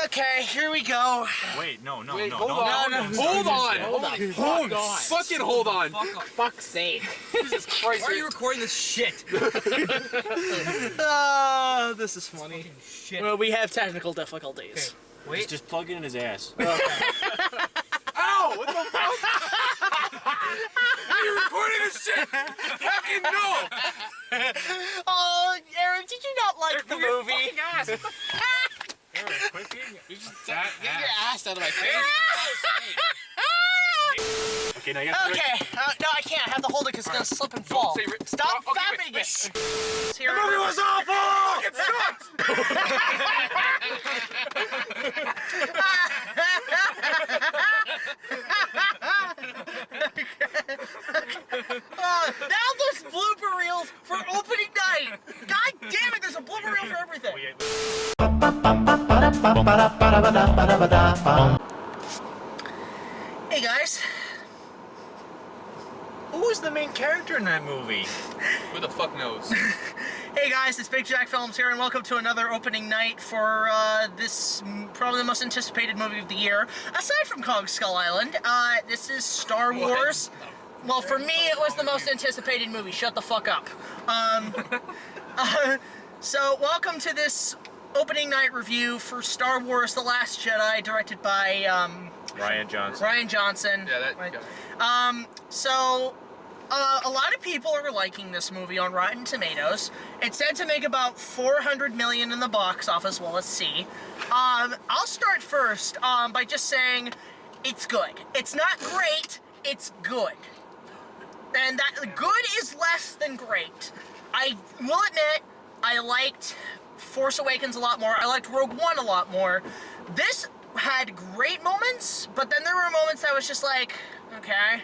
Okay, here we go. Wait, no. Hold on. Fucking hold on. Fuck's sake. Jesus Christ. Why are you recording this shit? This is funny. Shit. Well, we have technical difficulties. Okay. Wait. Just plug it in his ass. Okay. Ow! What the fuck? Are you recording this shit? Fucking no! Oh, Aaron, did you not like the movie? Get your ass out of my face. Okay, now you have to... Okay, no, I can't. I have to hold it because it's going to slip and fall. Stop fapping it. The movie was awful! It sucked! Now there's blooper reels for opening night. God damn it, there's a blooper reel for everything. Hey guys. Who's the main character in that movie? Who the fuck knows? Hey guys, it's BigJackFilms here, and welcome to another opening night for this probably the most anticipated movie of the year, aside from Kong Skull Island. This is Star Wars. Well, for me, it was the most anticipated movie. Shut the fuck up. So, welcome to this opening night review for Star Wars: The Last Jedi, directed by Rian Johnson. Rian Johnson. Yeah, that right. guy. A lot of people are liking this movie on Rotten Tomatoes. It's said to make about $400 million in the box office. Well, let's see. I'll start first by just saying it's good. It's not great, it's good. And that good is less than great. I will admit, I liked Force Awakens a lot more. I liked Rogue One a lot more. This had great moments, but then there were moments that was just like, okay.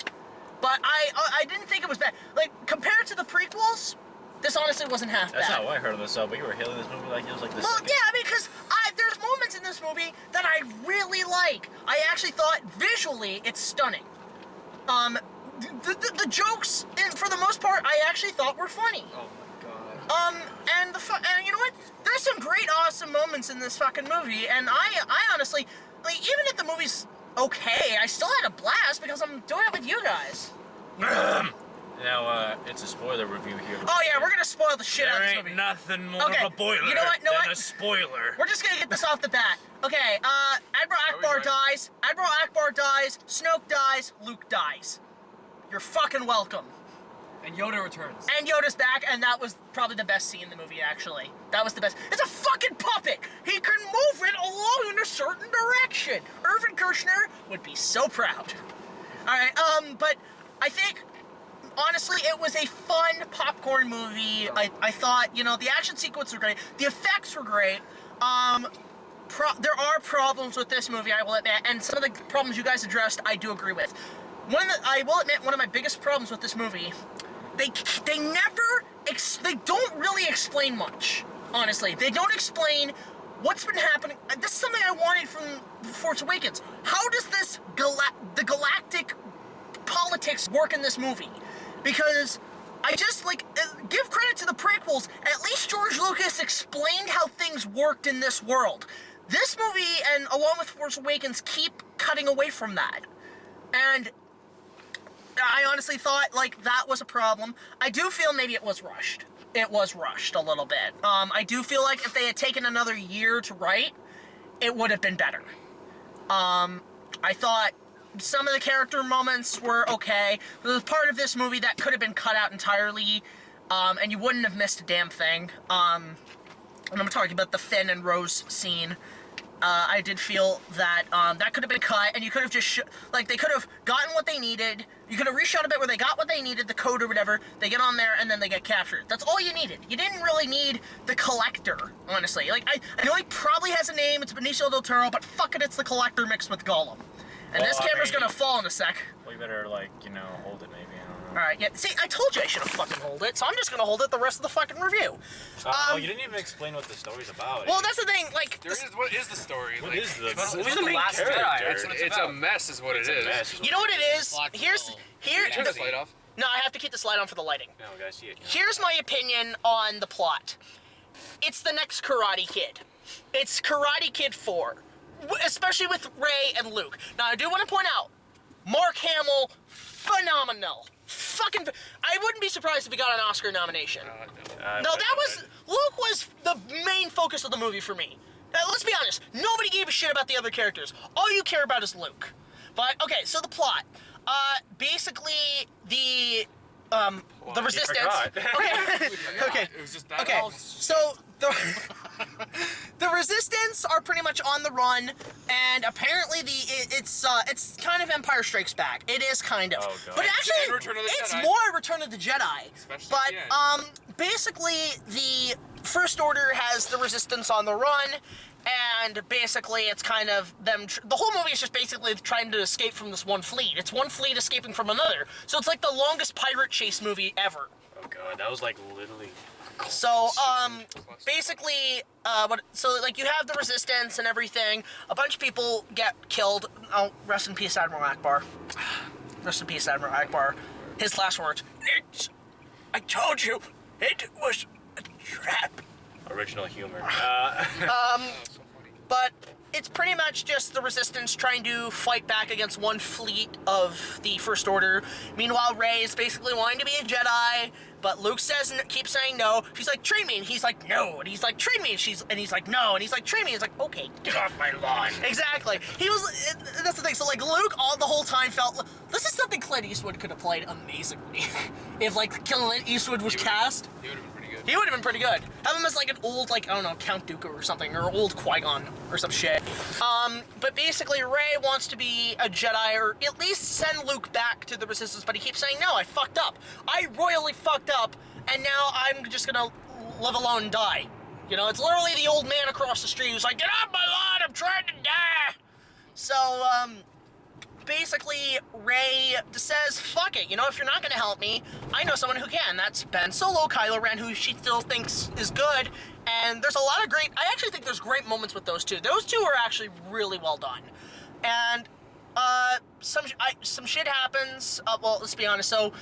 But I didn't think it was bad. Like, compared to the prequels, this honestly wasn't half bad. That's not why I heard of this, but you were hailing this movie like it was like this. Well, yeah, because there's moments in this movie that I really like. I actually thought visually it's stunning. The jokes, for the most part, I actually thought were funny. Oh my god. And you know what? There's some great, awesome moments in this fucking movie, and I honestly, like, even if the movie's okay, I still had a blast because I'm doing it with you guys. Now, it's a spoiler review here. Oh yeah, we're gonna spoil the shit out of this There movie. ain't nothing more Okay, of a boiler you know what, than a spoiler. We're just gonna get this off the bat. Okay, Admiral Akbar dies, Snoke dies, Luke dies. You're fucking welcome. And Yoda returns. And Yoda's back, and that was probably the best scene in the movie, actually. That was the best. It's a fucking puppet! He can move it along in a certain direction! Irvin Kershner would be so proud. Alright, but I think, honestly, it was a fun popcorn movie. I thought, you know, the action sequences were great. The effects were great. There are problems with this movie, I will admit, and some of the problems you guys addressed, I do agree with. I will admit, one of my biggest problems with this movie, they don't really explain much, honestly. They don't explain what's been happening. This is something I wanted from Force Awakens. How does this the galactic politics work in this movie? Because I just, like, give credit to the prequels. At least George Lucas explained how things worked in this world. This movie, and along with Force Awakens, keep cutting away from that. And I honestly thought, like, that was a problem. I do feel maybe it was rushed. It was rushed a little bit. I do feel like if they had taken another year to write, it would have been better. I thought some of the character moments were okay. There was part of this movie that could have been cut out entirely, and you wouldn't have missed a damn thing. And I'm talking about the Finn and Rose scene. I did feel that that could have been cut, and you could have just they could have gotten what they needed. You could have reshot a bit where they got what they needed, the code or whatever. They get on there, and then they get captured. That's all you needed. You didn't really need the Collector, honestly. Like, I know he probably has a name. It's Benicio del Toro, but fuck it, it's the Collector mixed with Gollum. And this camera's gonna fall in a sec. Well, you better, like, you know, hold it maybe. Alright, yeah. See, I told you I should have fucking hold it, so I'm just gonna hold it the rest of the fucking review. You didn't even explain what the story's about. Well, that's the thing, like... What is the story? What like, is the... Who's the main character? It's a mess is what it is. You know what it is? Turn this light off. No, I have to keep this light on for the lighting. No, we gotta see it. Here's my opinion on the plot. It's the next Karate Kid. It's Karate Kid 4, especially with Rey and Luke. Now, I do want to point out, Mark Hamill, phenomenal. I wouldn't be surprised if he got an Oscar nomination. No, Luke was the main focus of the movie for me. Let's be honest, nobody gave a shit about the other characters. All you care about is Luke. But, okay, so the plot. Basically, the Resistance. Okay. It was just that. Okay. So the Resistance are pretty much on the run, and apparently it's kind of Empire Strikes Back. It is kind of, but actually it's more Return of the Jedi. Especially but basically the First Order has the Resistance on the run. And basically, it's kind of them. The whole movie is just basically trying to escape from this one fleet. It's one fleet escaping from another. So it's like the longest pirate chase movie ever. Oh god, that was like literally. So basically, so like you have the Resistance and everything. A bunch of people get killed. Oh, rest in peace, Admiral Akbar. Rest in peace, Admiral Akbar. His last words. I told you, it was a trap. Original humor. But it's pretty much just the Resistance trying to fight back against one fleet of the First Order. Meanwhile, Rey is basically wanting to be a Jedi, but Luke keeps saying no. She's like, train me, and he's like, no. And he's like, train me, and he's like, no. And he's like, train me, and he's like, okay, get off my lawn. Exactly. That's the thing. So like Luke the whole time felt, this is something Clint Eastwood could have played amazingly. If like Clint Eastwood was cast. He would have been pretty good. Have him as like an old, like, I don't know, Count Dooku or something, or old Qui-Gon or some shit. But basically Rey wants to be a Jedi, or at least send Luke back to the Resistance, but he keeps saying, no, I fucked up. I royally fucked up, and now I'm just gonna live alone and die. You know, it's literally the old man across the street who's like, get off my lawn, I'm trying to die. So, basically, Rey says, fuck it, you know, if you're not gonna help me, I know someone who can. That's Ben Solo, Kylo Ren, who she still thinks is good, and there's a lot of I actually think there's great moments with those two. Those two are actually really well done. And, some shit happens, well, let's be honest, so,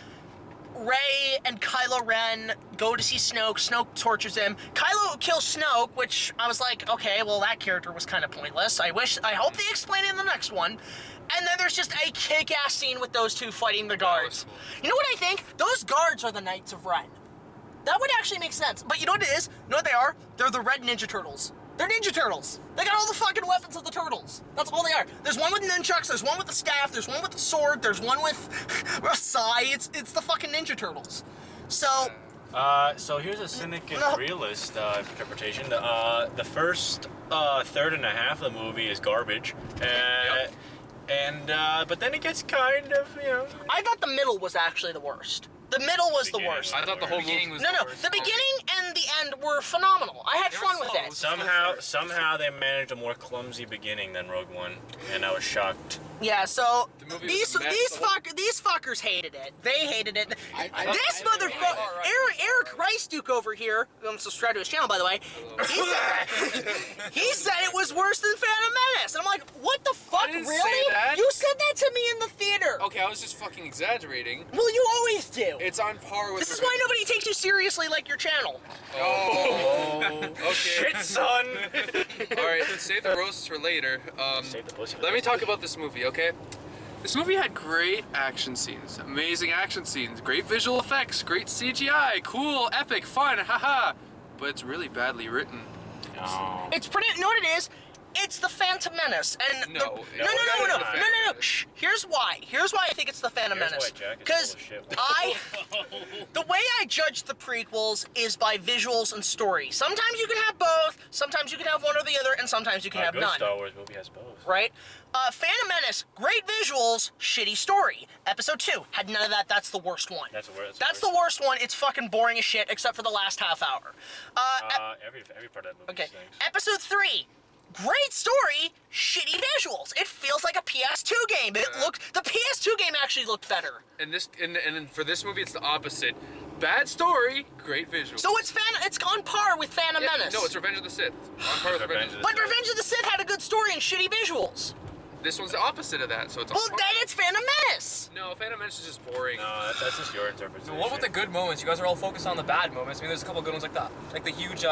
Rey and Kylo Ren go to see Snoke. Snoke tortures him. Kylo kills Snoke, which I was like, okay, well, that character was kind of pointless. I hope they explain it in the next one. And then there's just a kick-ass scene with those two fighting the guards. You know what I think? Those guards are the Knights of Ren. That would actually make sense. But you know what it is? You know what they are? They're the Red Ninja Turtles. They're Ninja Turtles. They got all the fucking weapons of the Turtles. That's all they are. There's one with nunchucks, there's one with the staff, there's one with the sword, there's one with a sai. It's the fucking Ninja Turtles. So... so here's a cynic and realist interpretation. The first third and a half of the movie is garbage. But then it gets kind of, you know... I thought the middle was actually the worst. The middle was the worst. I thought the whole movie was the worst. The beginning and the end were phenomenal. I had fun with it. Somehow they managed a more clumsy beginning than Rogue One, and I was shocked. Yeah, so these fuckers hated it. They hated it. This motherfucker, Eric Riceduke over here, I'm subscribed to his channel, by the way. He said it was worse than Phantom Menace. And I'm like, what the fuck, really? Say that. You said that to me in the theater. Okay, I was just fucking exaggerating. Well, you always do. It's on par with. This is why nobody takes you seriously like your channel. Oh, okay. Shit, son. All right, save the roasts for later. Let me talk about this movie, okay? This movie had great action scenes, amazing action scenes, great visual effects, great CGI, cool, epic, fun, haha. But it's really badly written. No. It's pretty. You know what it is? It's the Phantom Menace, and no. Shh. Here's why I think it's the Phantom Menace. Because the way I judge the prequels is by visuals and story. Sometimes you can have both. Sometimes you can have one or the other, and sometimes you can have good none. Star Wars movie has both. Right? Phantom Menace, great visuals, shitty story. Episode 2 had none of that. That's the worst one. That's the worst one. It's fucking boring as shit, except for the last half hour. Every part of that movie stinks. Episode 3. Great story, shitty visuals. It feels like a PS2 game. The PS2 game actually looked better. And for this movie, it's the opposite. Bad story, great visuals. So it's on par with Phantom Menace. No, it's Revenge of the Sith. On par with Revenge of the Sith. But Revenge of the Sith had a good story and shitty visuals. This one's the opposite of that, so it's. Well, then it's Phantom Menace. No, Phantom Menace is just boring. No, that's just your interpretation. No, what about the good moments? You guys are all focused on the bad moments. I mean, there's a couple good ones like that, like the huge,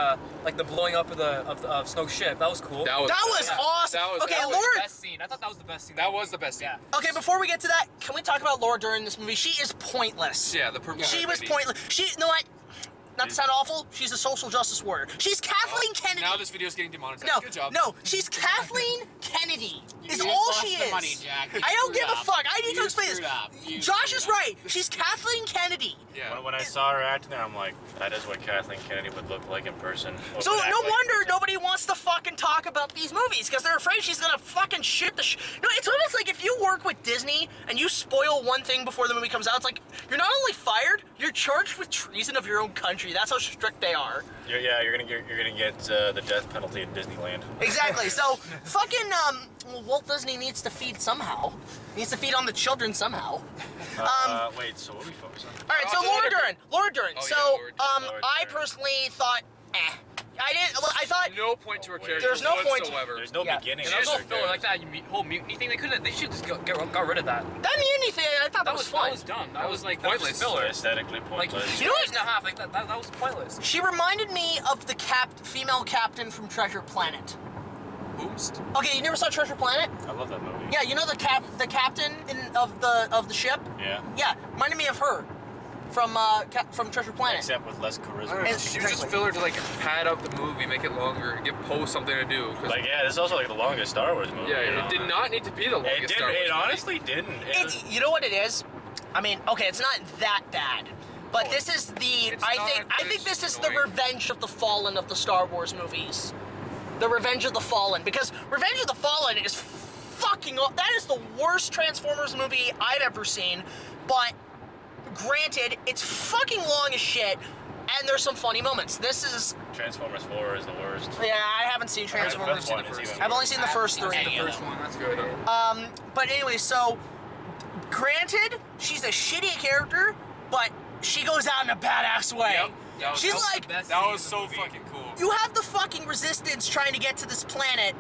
like the blowing up of Snoke's ship. That was cool. That was awesome. Okay, that was Laura. the best scene. I thought that was the best scene. That was the best scene. Yeah. Okay, before we get to that, can we talk about Laura Dern in this movie? She is pointless. Yeah, the purple. She was pointless. You know what? Not to sound awful, she's a social justice warrior. She's Kathleen Kennedy. Now this video's getting demonetized. No, Good job. no, she's Kathleen Kennedy. Is You all lost she the is. money, Jack. You I don't screwed give a up. fuck. I need to You explain this. screwed up. You Josh is screwed up. right. She's Kathleen Kennedy. Yeah. When I saw her acting there, I'm like, that is what Kathleen Kennedy would look like in person. So no wonder nobody wants to fucking talk about these movies because they're afraid she's gonna fucking shit the No, it's almost like if you work with Disney and you spoil one thing before the movie comes out, it's like you're not only fired, you're charged with treason of your own country. That's how strict they are. You're gonna get the death penalty in Disneyland. Exactly. So fucking Walt Disney needs to feed somehow. He needs to feed on the children somehow. Wait, so what are we focused on? All right, so Laura Dern. Oh, So, yeah, Laura Dern. Laura I Dern. personally thought, I thought No point to her character There's no point. whatsoever. There's no Yeah. beginning. And that was all to her filler, like character. that whole mutiny thing. They should just got rid of that. that mutiny thing. I thought that was fun. That was dumb. That was like that was pointless. just filler. Aesthetically Like pointless. You know what- years and a half. Like that was pointless. She reminded me of the female captain from Treasure Planet. Boomst. Okay, you never saw Treasure Planet? I love that movie. Yeah, you know the captain of the ship? Yeah. Yeah, reminded me of her from Treasure Planet. Except with less charisma. And- She was just Exactly. filler to like pad up the movie, make it longer, give Poe something to do. 'Cause- Like, yeah, this is also like the longest Star Wars movie. yeah, you know? it did not need to be the longest. It Star didn't. Wars It movie. honestly didn't. It was- You know what it is? I mean, okay, it's not that bad. But this is the It's I not, think but this it's is the annoying. Revenge of the Fallen of the Star Wars movies. The Revenge of the Fallen, because Revenge of the Fallen is fucking that is the worst Transformers movie I've ever seen. But granted, it's fucking long as shit, and there's some funny moments. This is Transformers 4 is the worst. yeah, I haven't seen Transformers. The fifth one is even I've only seen the first three. The first one. That's good. But anyway, so granted, she's a shitty character, but she goes out in a badass way. Yep. That was- She's that was like, the best That scene was in the so movie. fucking cool. you have the fucking resistance trying to get to this planet,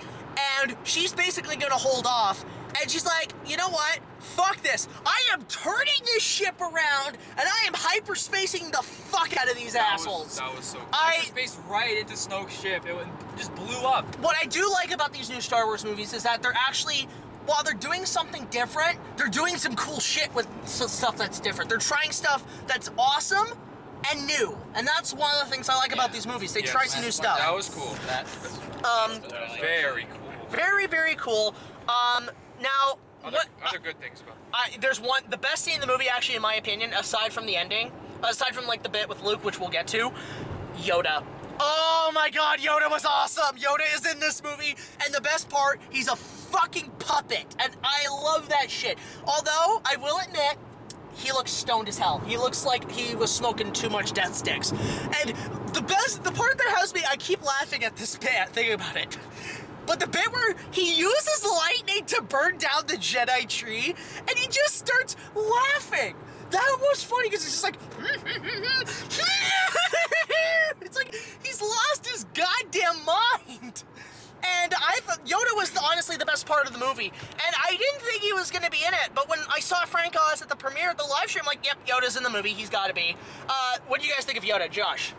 and she's basically gonna hold off. And she's like, you know what? Fuck this. I am turning this ship around, and I am hyperspacing the fuck out of these assholes. That was so cool. Space right into Snoke's ship. It just blew up. What I do like about these new Star Wars movies is that they're actually, while they're doing something different, they're doing some cool shit with stuff that's different. They're trying stuff that's awesome and new. And that's one of the things I like about these movies. They Yes. try some new stuff. That was cool. Very cool. Very, very cool. Now, Other good things about it. there's the best scene in the movie, actually, in my opinion, aside from the ending, aside from like the bit with Luke, which we'll get to, Yoda. Oh my God, Yoda was awesome. Yoda is in this movie, and the best part, he's a fucking puppet, and I love that shit. Although I will admit, he looks stoned as hell. He looks like he was smoking too much death sticks. And the part that has me, I keep laughing at this bit, thinking about it. But the bit where he uses lightning to burn down the Jedi tree, and he just starts laughing. That was funny because it's just like, it's like he's lost his goddamn mind. And I thought Yoda was honestly the best part of the movie. And I didn't think he was going to be in it. But when I saw Frank Oz at the premiere of the live stream, I'm like, yep, Yoda's in the movie. He's got to be. What do you guys think of Yoda, Josh?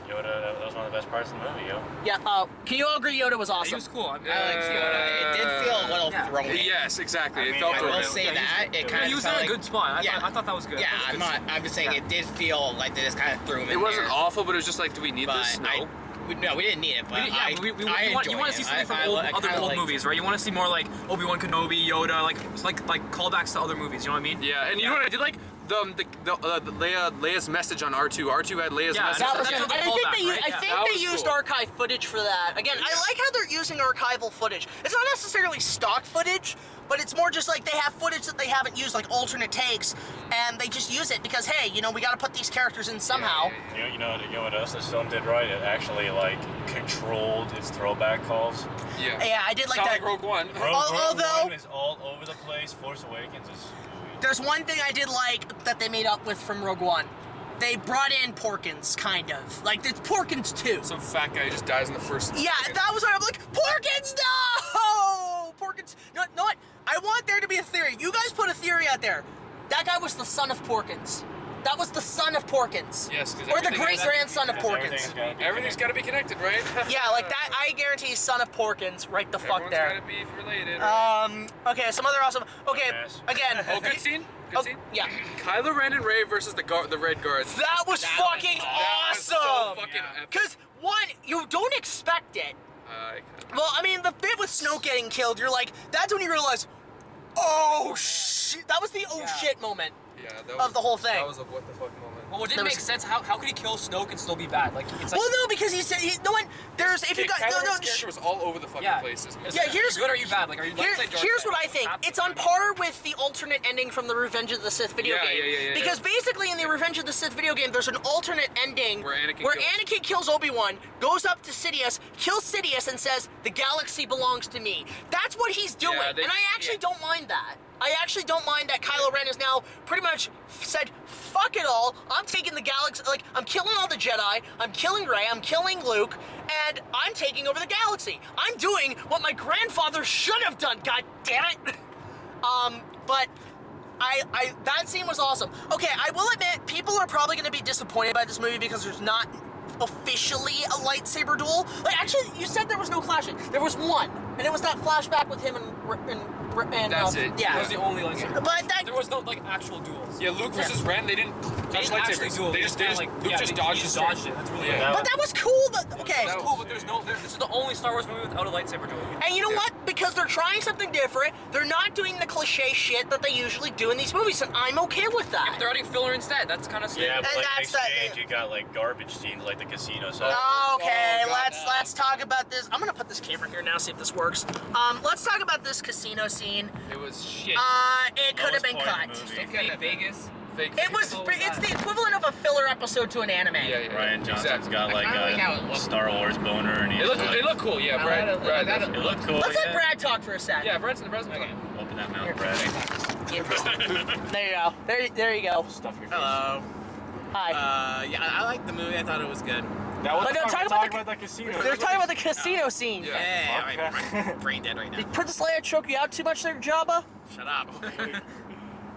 Yoda, that was one of the best parts of the movie, yo. Yeah, can you all agree Yoda was He awesome? was cool. I like Yoda. It did feel a little thrown. Yes, exactly. I It mean, felt I I will thrown. say that. It kind He of was in felt a like, good spot. Yeah. I thought that was good. Yeah, That was good. I'm just saying it did feel like they just kind of threw him in It wasn't there. awful, but it was just like, do we need But this? No. no, we didn't need it. But We I want to see something from other old movies, right? You want to see more like Obi-Wan Kenobi, Yoda, like callbacks to other movies. You know what I mean? Yeah, and you know what I did like? The Leia's message on R2. R2 had Leia's Yeah, message. That was That's good. a I callback, think they, right? I Yeah. think That they was used cool. archive footage for that. Again, I like how they're using archival footage. It's not necessarily stock footage, but it's more just like they have footage that they haven't used, like alternate takes, and they just use it because, hey, you know, we got to put these characters in somehow. You know what else this film did right? It actually like controlled its throwback calls. Yeah. Yeah, I did like Sound that. like Rogue One. Rogue although- One is all over the place. Force Awakens is. There's one thing I did like that they made up with from Rogue One. They brought in Porkins, kind of. Like, it's Porkins too. Some fat guy just dies in the first. Yeah, second. that was where I'm like, Porkins, no! Porkins, no, what? son of Porkins. That was the son of Porkins. Yes, because or the great-grandson of Porkins. Everything's got to be connected, right? Yeah, like that. I guarantee son of Porkins. Right the fuck Everyone's there. got to be related. Okay, some other awesome. Okay, Yes. again. Oh, good scene. Good scene. Yeah. Kylo Ren and Rey versus the Red Guards. That was fucking That was so awesome. fucking epic. Because one, you don't expect it. Well, I mean, the bit with Snoke getting killed, you're like, that's when you realize, oh shit. That was the oh shit moment of the whole thing. That was a what the fuck moment. Well, it didn't make sense. How could he kill Snoke and still be bad? Like, it's like. Well, no, because he said no one. There's if you got Kylo no. Ren's character was all over the fucking places. Yeah, here's good or are you bad? Like, are you? here's what I think. It's on par with the alternate ending from the Revenge of the Sith video game. Yeah. Because basically in the Revenge of the Sith video game, there's an alternate ending where Anakin kills Obi-Wan, goes up to Sidious, kills Sidious, and says, "The galaxy belongs to me." That's what he's doing, and I actually don't mind that. I actually don't mind that Kylo Ren has now pretty much said, fuck it all, I'm taking the galaxy, like, I'm killing all the Jedi, I'm killing Rey, I'm killing Luke, and I'm taking over the galaxy. I'm doing what my grandfather should have done, god damn it! But that scene was awesome. Okay, I will admit, people are probably gonna be disappointed by this movie because there's not officially a lightsaber duel. Like, actually, you said there was no clashing. There was one, and it was that flashback with him and that's it. Yeah. That was the only lightsaber. But that, there was no like actual duels. Yeah, Luke versus Ren, they didn't touch actually lightsabers. duel. They just dodged it. That's really Yeah. but that was cool. Okay. It's cool, but there's no. This is the only Star Wars movie without a lightsaber duel. And you know what? Because they're trying something different, they're not doing the cliche shit that they usually do in these movies, and I'm okay with that. They're adding filler instead. That's kind of stupid. Yeah, but And like in that's that- exchange, you got like garbage scenes like the casino. So Okay, Oh, God, let's talk about this. I'm gonna put this camera here now, see if this works. Let's talk about this casino scene. It was shit. It could have been Lowest point cut. in the movie. Fake Vegas. Fake. It was. It's the equivalent of a filler episode to an anime. Yeah. Ryan Johnson's got like I like how it a looked. Star Wars boner, and he's It like, looked cool, yeah, I Brad. like it. Brad, That- it looked cool. Let's yeah. let Brad talk for a sec. Yeah, Brad's Okay. Open that mouth, Brad. There you go. There you go. Stuff your face. Hello. Hi. Yeah, I liked the movie. I thought it was good. Now what But the they're fuck? talking We're about talking about the casino. They're talking about the casino scene. Yeah. I'm brain dead right now. Did Princess Leia choke you out too much there, Jabba? Shut up.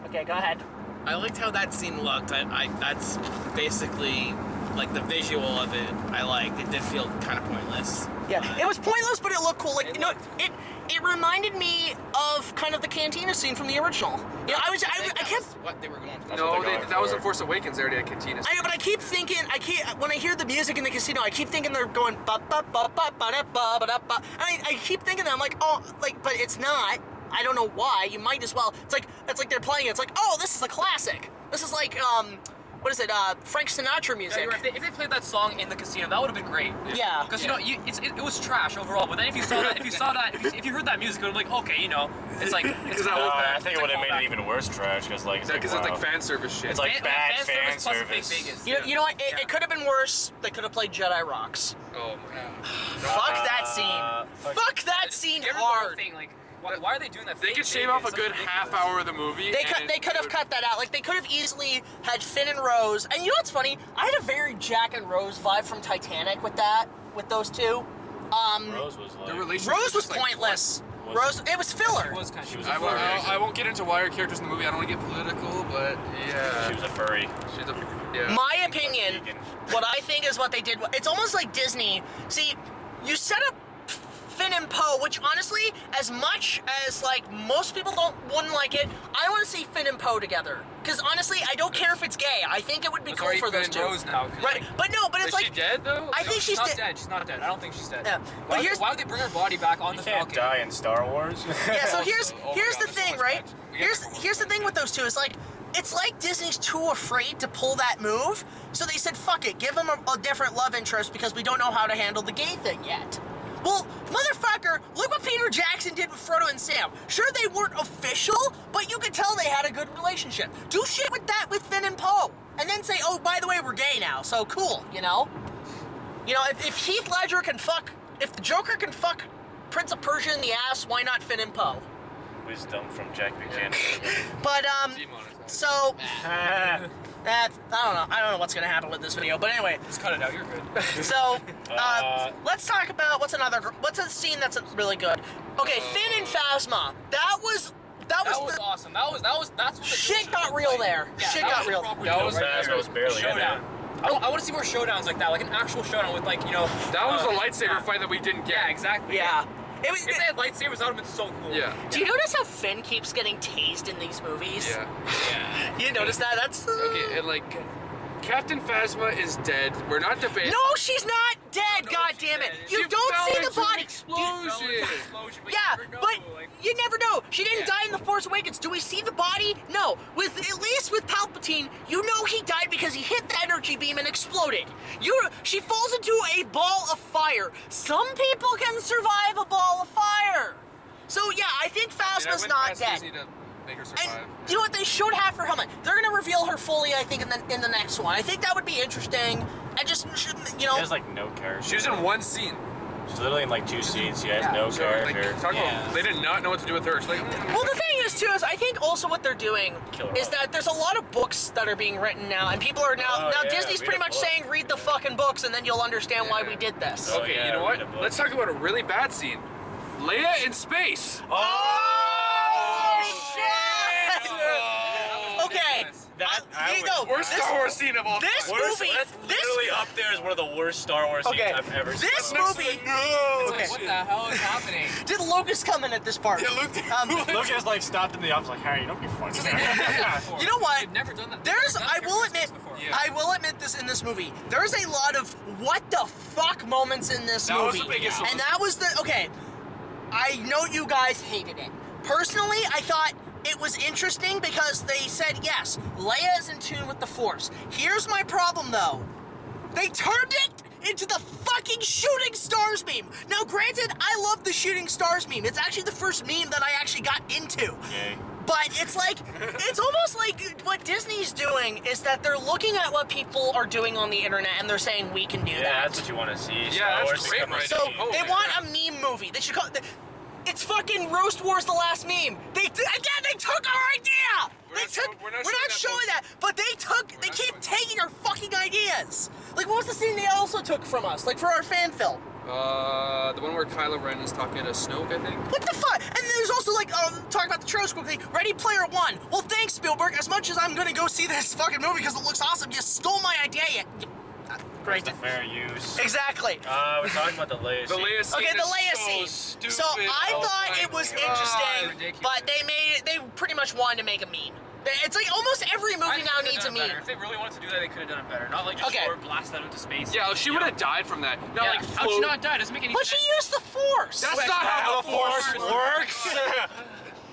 Okay, go ahead. I liked how that scene looked. That's basically like the visual of it. I liked. It did feel kind of pointless. Yeah, it was pointless, but it looked cool. Like, you know, it reminded me of kind of the cantina scene from the original. You know, I kept. What they were going for. No, they're going that was in for. Force Awakens. They already had cantinas. I know, but I keep thinking, when I hear the music in the casino, I keep thinking they're going ba ba ba ba ba da ba ba da ba. And I keep thinking that I'm like, oh, like, but it's not. I don't know why. You might as well. It's like they're playing it. It's like, oh, this is a classic. This is like what is it? Frank Sinatra music. If they played that song in the casino, that would have been great. Yeah. Because you know, it was trash overall. But then if you heard that music, it would be like, okay, you know, it's like it's that was I think it would have made it even worse trash because like Because it's like fan service shit. It's like bad fan plus fake service. Vegas. You know what? It could have been worse. They could have played Jedi Rocks. Oh my god. Fuck that scene. Fuck that scene Get rid of the whole hard. thing, like, why are they doing that? They Fake could shave Vegas, off a that's good ridiculous. half hour of the movie. They could have cut that out. Like, they could have easily had Finn and Rose. And you know what's funny? I had a very Jack and Rose vibe from Titanic with those two. Rose was like. The relationship Rose was just, like, pointless. what? Rose, it was filler. She was kind of. She was I a won't, furry. I won't get into why her characters in the movie. I don't want to get political, but yeah. She was a furry. She's a yeah. My opinion, vegan. what I think is what they did, it's almost like Disney. See, you set up Finn and Poe, which honestly, as much as like most people wouldn't like it, I want to see Finn and Poe together. Because honestly, I don't care if it's gay. I think it would be It's cool already for those Finn two. and Rose now. 'cause, Right, like, but no, but it's Is like she dead though? I think she's not dead. dead. She's not dead. I don't think she's dead. Yeah, but Why would they bring her body back on You the can't Falcon? die in Star Wars. Yeah, so here's Oh my here's God, the there's so thing, much right? match. We gotta Here's the thing with those two. It's like Disney's too afraid to pull that move, so they said, "Fuck it, give them a different love interest because we don't know how to handle the gay thing yet." Well, motherfucker, look what Peter Jackson did with Frodo and Sam. Sure, they weren't official, but you could tell they had a good relationship. Do shit with that with Finn and Poe, and then say, "Oh, by the way, we're gay now." So cool, you know. You know, if Heath Ledger can fuck, if the Joker can fuck Prince of Persia in the ass, why not Finn and Poe? Wisdom from Jack Buchanan. But Demonetized. so I don't know what's gonna happen with this video. But anyway, Just cut it out. You're good. so let's talk about what's a scene that's really good. Okay, Finn and Phasma. That That That was was the awesome. That's what the shit show got looked real like. there. Yeah, Shit that got was real. proper That show was right fast, there. was barely in showdown. it. I want to see more showdowns like that, like an actual showdown with like That was a lightsaber fight that we didn't get. Yeah, exactly. Yeah. It was. If they had lightsabers, that would have been so cool. Yeah. Do you notice how Finn keeps getting tased in these movies? Yeah. You notice that? That's. Okay, and like, Captain Phasma is dead. We're not debating. No, she's not dead. No, God she's damn it! dead. You She don't fell see the into an body. explosion. Yeah, but you never know. She didn't die in The Force Awakens. Do we see the body? No. With at least with Palpatine, you know he died because he hit the energy beam and exploded. She falls into a ball of fire. Some people can survive a ball of fire. So yeah, I think Phasma's not dead. Make her And survive. you know what? They showed half her helmet. They're gonna reveal her fully, I think, in the next one. I think that would be interesting. And just you know. She has like no character. She was in one scene. She's literally in like 2 scenes. She has no So, character. like, talk about, they did not know what to do with her. She's like, Well, the thing is, too, is I think also what they're doing Kill her is off. that there's a lot of books that are being written now, and people are now Oh, yeah, Disney's read pretty a much book. saying read the fucking books, and then you'll understand why we did this. Oh, okay, yeah, you know read what? a book. Let's talk about a really bad scene. Leia in space. Oh, shit! Okay. Worst Star Wars scene of all time. This movie, That's literally up there as one of the worst Star Wars scenes Okay, I've ever seen. this Next movie. to no. Okay. What the hell is happening? Did Locust come in at this part? Yeah, Luke. Lucas like stopped in the office like, Harry, don't be funny. You know what? They've never done that. There's, They've I never will done admit, this before. Yeah. I will admit this in this movie. There's a lot of what the fuck moments in this That was movie. the biggest one. And that was the, okay, I know you guys hated it. Personally, I thought it was interesting because they said, yes, Leia is in tune with the Force. Here's my problem though. They turned it into the fucking shooting stars meme. Now granted, I love the shooting stars meme. It's actually the first meme that I actually got into. Okay. But it's like, it's almost like what Disney's doing is that they're looking at what people are doing on the internet and they're saying we can do Yeah, that. that's what you want to see. Yeah, Star that's Wars great, become a right? So meme. Oh, they man. want a meme movie. They should call it. It's fucking Roast Wars: The Last Meme. They took our idea. We're not We're not showing that, but they not keep showing that. taking our fucking ideas. Like, what was the scene they also took from us? Like for our fan film. The one where Kylo Ren is talking to Snoke, I think. What the fuck? And there's also like, talking about the trailers quickly, Ready Player One. Well, thanks, Spielberg. As much as I'm gonna go see this fucking movie because it looks awesome, you stole my idea. Great. It's the fair use. Exactly. We're talking about the Leia The scene. Leia scene Okay, the is Leia so scene. stupid. So I Oh thought my it was God. interesting, Ridiculous. but they pretty much wanted to make a meme. It's like almost every movie now needs a meme. If they really wanted to do that, they could have done it better. Not like just Okay. forward blast that into space. Yeah, she would have died from that. Not Yeah. like How'd she float. not die? Doesn't make any But sense. she used the Force. That's Wait, not how the Force works.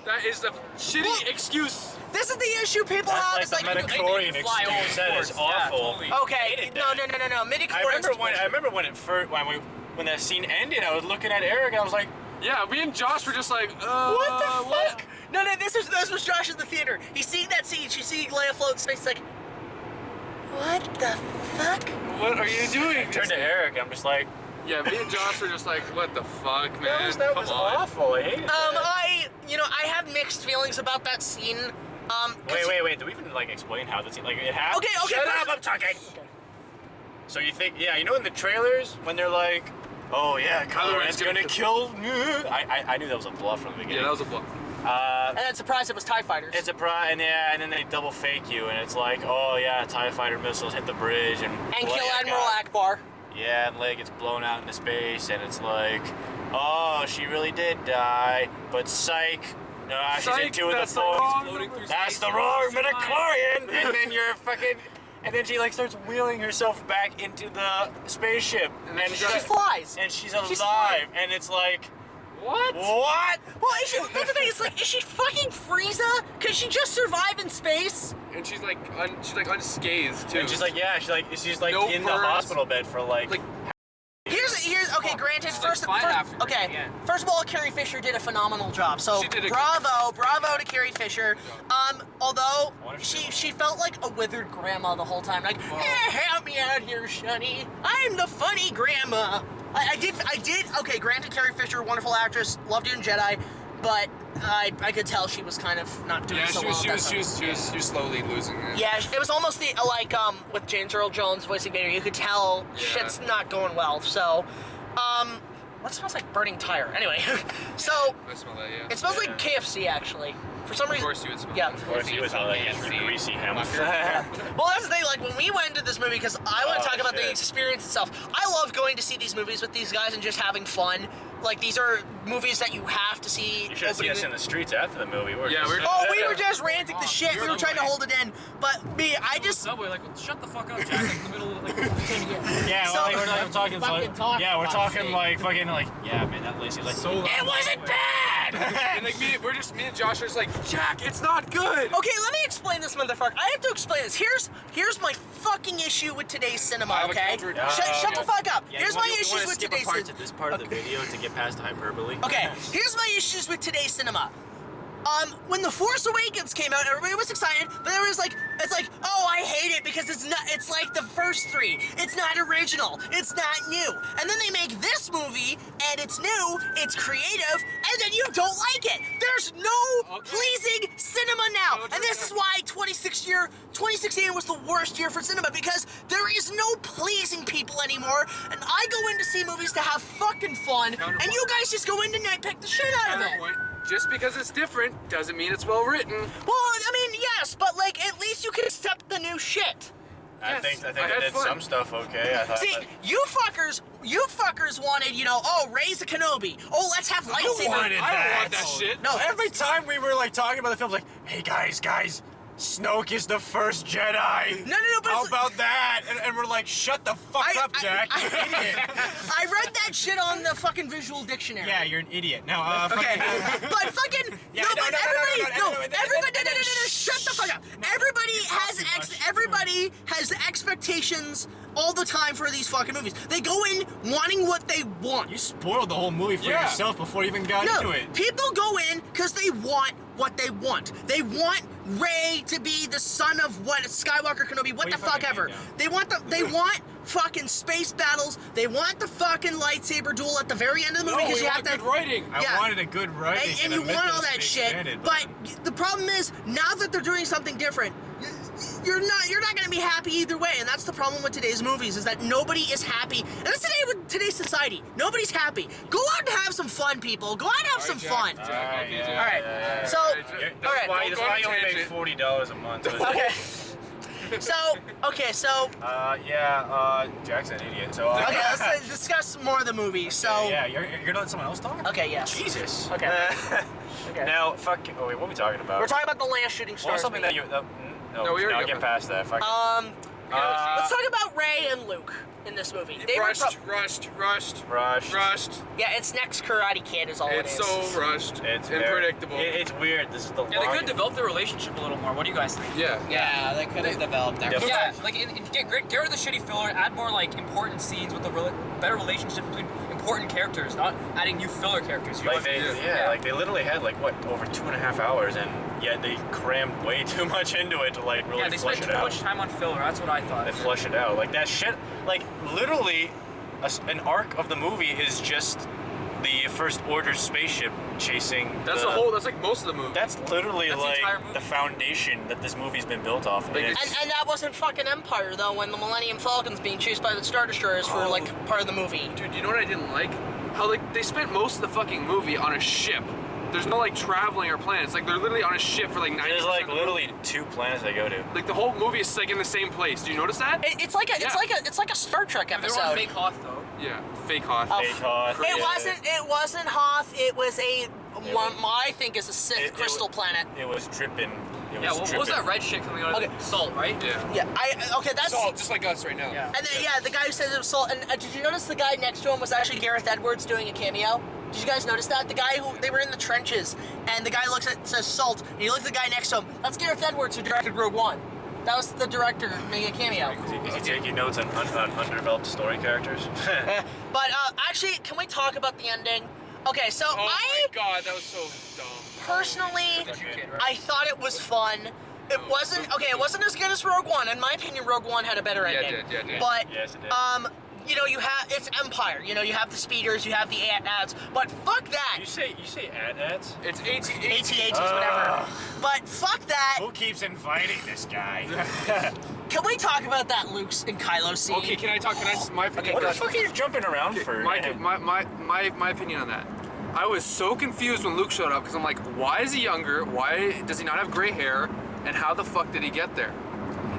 That is the shitty Well- excuse. This is the issue people have. That's It's like like, the Midichlorian they fly excuse. over That is force. Yeah, awful. totally. okay, no. Midi-chlorians. I remember when it first when that scene ended. I was looking at Eric and I was like, Yeah, me and Josh were just like, What the fuck? No, this was Josh in the theater. He's seeing that scene. She's seeing Leia float in space. He's like, what the fuck? What are you doing? turned to Eric. I'm just like, Yeah, me and Josh were just like, what the fuck, man? that Come was on. awful. I hated that. I have mixed feelings about that scene. 'Cause- Wait. Do we even like explain how the scene like it happened? Okay, Shut first- up! I'm talking. So you think, yeah, you know in the trailers when they're like, oh yeah, Kylo Ren's gonna kill me. I knew that was a bluff from the beginning. Yeah, that was a bluff. And then surprised it was TIE fighters. It's a and then they double fake you, and it's like, oh yeah, TIE fighter missiles hit the bridge and and kill Leia Admiral got- Akbar. Yeah, and Leia gets blown out into space, and it's like, oh, she really did die, but psych. No, she's Psych, into the that's the Force. wrong Floating through That's space. the wrong It's fine. midichlorian, and then you're fucking. And then she like starts wheeling herself back into the spaceship, And then She flies. and she's She's alive, and it's like, What? what? Well, that's the thing. It's like, is she fucking Frieza? Could she just survive in space? And she's like, unscathed too. And she's like, yeah, she's like No in the birds. hospital bed for like. Here's okay. Granted, She's like fine after that, okay. yeah. First of all, Carrie Fisher did a phenomenal job. So She did a bravo to Carrie Fisher. Although Wonderful. she felt like a withered grandma the whole time. Like, help me out here, Shunny. I'm the funny grandma. I did. Okay, granted, Carrie Fisher, wonderful actress, loved you in Jedi, but I could tell she was kind of not doing yeah, so she well. was, at that time. she was slowly losing it. Yeah, it was almost like with James Earl Jones voicing Vader, you could tell Yeah. shit's not going well. So, What smells like burning tire? Anyway, so I smell that, yeah. it smells like KFC actually. For some Of reason. course you would smell Yeah. Of course, he was like greasy ham. Well, that's the thing. Like when we went into this movie, because I want to talk about the shit. experience itself. I love going to see these movies with these guys and just having fun. Like these are movies that you have to see. You should have seen us in the streets after the movie. Yeah, we're- Oh, we were just ranting the shit. We were trying to hold it in, but me, I just. Subway, like, shut the fuck up, Jack. Like, in the middle of, like, Yeah, So- well, like, we're like talking. Fucking talk, Yeah, we're fuck's talking sake. like fucking like. Yeah, man, that Lacey's like. So loud. It wasn't bad. And like me and Josh are just like, Jack, it's not good. Okay, let me explain this, motherfucker. I have to explain this. Here's my fucking issue with today's cinema. I have a Okay, counter- shut the fuck up. Yeah, Here's you my wanna issues with skip today's a part cinema. to this part of the video to get past the hyperbole. Okay, here's my issues with today's cinema. When The Force Awakens came out, everybody was excited, but there was like, it's like, oh, I hate it because it's not, it's like the first three. It's not original. It's not new. And then they make this movie, and it's new, it's creative, and then you don't like it. There's no pleasing cinema now. And this is why 2016 was the worst year for cinema, because there is no pleasing people anymore. And I go in to see movies to have fucking fun, and you guys just go in to nitpick the shit out of it. Counterpoint. Just because it's different doesn't mean it's well written. Well, I mean, yes, but like at least you can accept the new shit. I Yes, think I I had did fun. some stuff okay. I thought. See, you fuckers wanted, oh, Rey's a Kenobi. Oh, let's have lightsaber. wanted I don't that. want that shit. No, Every time we were like talking about the films, like, hey guys, Snoke is the first Jedi. No, but How it's- about that? And we're like, shut the fuck up, Jack. You idiot. I read that shit on the fucking visual dictionary. Yeah, you're an idiot. Now, Okay, but fucking Yeah, no, but everybody, no, shut the fuck up. Everybody has expectations all the time for these fucking movies. They go in wanting what they want. You spoiled the whole movie for Yeah. yourself before you even got into it. People go in because they want what they want. They want Rey to be the son of what Skywalker Kenobi, what Well, the you fuck fucking ever. hate them. They want fucking space battles. They want the fucking lightsaber duel at the very end of the movie because you have good to. writing. Yeah. I wanted a good writing. And a you want all mythos to that be shit, expanded, but the problem is now that they're doing something different, you're not gonna be happy either way, and that's the problem with today's movies is that nobody is happy. And that's today with today's society. Nobody's happy. Go out and have some fun, people. Go out and have some fun. All right, yeah, All right. yeah. So, That's all right. why, Don't that's go why on you a only make tangent. $40 a month. Okay. So, Jack's an idiot. So, okay, let's discuss more of the movie. So, yeah, you're gonna let someone else talk? okay, yes. Jesus. Okay. Okay. Now, fuck. Oh wait, what are we talking about? We're talking about the last shooting Well, stars. something that you. No, we already got get past that. Fuck. Let's talk about Rey and Luke in this movie. They were Rushed. Rushed. yeah, it's next Karate Kid is all It's it is. so rushed. It's and very- predictable. It's weird. This is the Yeah, they could longest- have developed their relationship a little more. What do you guys think? Yeah, they could have developed that. Yeah. Yeah, like get rid of the shitty filler. Add more like important scenes with a better relationship between important characters, not adding new filler characters. You know Like what I they, mean? yeah, like they literally had like what over 2.5 hours, and yet they crammed way too much into it to like really Yeah, they flush spent it too out. much time on filler. That's what I thought. They flush it out. Like that shit. Like literally, an arc of the movie is just the First Order spaceship chasing. That's that's like most of the movie. That's literally That's the like entire movie. the foundation that this movie's been built off of. Like, It's- And that wasn't fucking Empire though, when the Millennium Falcon's being chased by the Star Destroyers for like part of the movie. Dude, you know what I didn't like? How like they spent most of the fucking movie on a ship. There's no like traveling or planets. Like they're literally on a ship for like 90%. There's like of the movie. literally 2 planets they go to. Like the whole movie is like in the same place. Do you notice that? It's like a Star Trek They were on episode. fake Hoth though. Yeah, fake Hoth. Oh, Fake Hoth, It yeah. wasn't Hoth. It was a one was- I think is a Sith It crystal wa- planet. It was dripping. Yeah, what was that red shit coming out of Okay. the salt, right? Yeah. Yeah, okay, that's. Salt, just like us right now. Yeah. And then the guy who says it was Salt. And did you notice the guy next to him was actually Gareth Edwards doing a cameo? Did you guys notice that? The guy who they were in the trenches, and the guy says Salt, and you look at the guy next to him. That's Gareth Edwards who directed Rogue One. That was the director making a cameo. Is he taking notes on underdeveloped story characters? But actually, can we talk about the ending? Okay, so Oh I my god, that was so dumb. personally, The Jew kid, right? I thought it was fun. It wasn't It wasn't as good as Rogue One. In my opinion, Rogue One had a better Yeah, it ending. did, yeah, it did. But Yes, it did. you have it's Empire. You have the speeders, you have the ads. But fuck that. you say ads? It's AT-ATs, whatever. But fuck that. Who keeps inviting this guy? Can we talk about that Luke and Kylo scene? Okay, my opinion. What the fuck are you jumping around for? My opinion on that. I was so confused when Luke showed up because I'm like, why is he younger? Why does he not have gray hair? And how the fuck did he get there?